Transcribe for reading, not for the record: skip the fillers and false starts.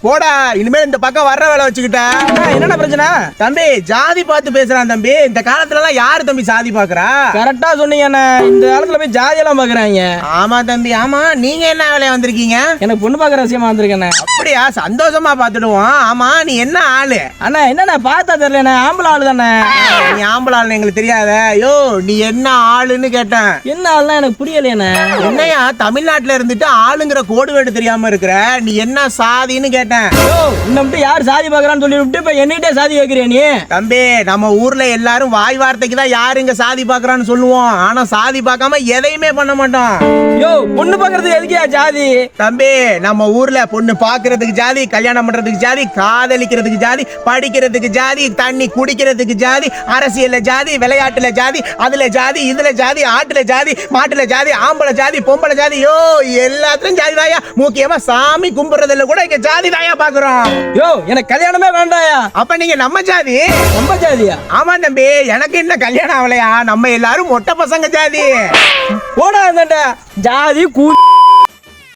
போடா, இனிமேல் இந்த பக்கம் வர்ற வேலை வச்சுக்கிட்ட. என்னென்ன பிரச்சனை தம்பி? ஜாதி பார்த்து பேசுறான் தம்பி. இந்த காலத்துல எல்லாம் யாரு தம்பி சாதி பாக்குறா? கரெக்டா சொன்னீங்க. இந்த காலத்துல போய் ஜாதி எல்லாம் பாக்குறாங்க. ஆமா தம்பி, ஆமா. நீங்க என்ன வேலையா வந்திருக்கீங்க? எனக்கு பொண்ணு பாக்குற விஷயமா வந்திருக்கேன். அப்படியா? சந்தோஷமா பாத்துடுவோம். ஆமா, நீ என்ன ஆளு? அண்ணா என்னண்ணா பார்த்தா தெரியல, ஆம்பளை ஆளு தானே. நீ ஆம்பளை ஆளு எங்களுக்கு தெரியாத. யோ, நீ என்ன ஆளுன்னு கேட்டேன். என்ன ஆளுனா எனக்கு புரியலையாண்ணே. என்னையா தமிழ்நாட்டுல இருந்துட்டு ஆளுங்கிற கோடு வேடு தெரியாம இருக்கிற? நீ என்ன சாதின்னு கேட்டேன். இன்னும் யார் சாதி பாக்குறான்னு சொல்லி விட்டு இப்ப என்னகிட்டே சாதி கேக்குறியா நீ? தம்பி, நம்ம ஊர்ல எல்லாரும் வாய் வார்த்தைக்கு தான் யாரு இங்க சாதி பாக்குறான்னு சொல்லுவோம். ஆனா சாதி பார்க்காம எதையுமே பண்ண மாட்டோம். யோ, பொண்ணு பாக்குறதுக்கு எதுக்கியா ஜாதி? தம்பி, நம்ம ஊர்ல பொண்ணு பாக்குறதுக்கு ஜாதி, கல்யாணம் பண்றதுக்கு ஜாதி, காதலிக்கிறதுக்கு ஜாதி, படிக்கிறதுக்கு ஜாதி, தண்ணி குடிக்கிறதுக்கு ஜாதி, அரசியல்ல ஜாதி, விளையாட்டுல ஜாதி, அதுல ஜாதி, இதுல ஜாதி, ஆட்டுல ஜாதி, மாட்டுல ஜாதி, ஆம்பளை ஜாதி, பொம்பளை ஜாதி. யோ, எல்லாத்துலயும் ஜாதி தாயா. முக்கியமா சாமி கும்பிடுறதுல கூட இங்க ஜாதி தாயா பாக்குறோம். யோ, எனக்கு கல்யாணமே வேண்டாயா. அப்ப நீங்க நம்ம ஜாதி? நம்ம ஜாதியா? ஆமா தம்பி, எனக்கு என்ன கல்யாணம் ஆகலையா? நம்ம எல்லாரும் மொட்டை பசங்க ஜாதி. போடா ஜாதி கூ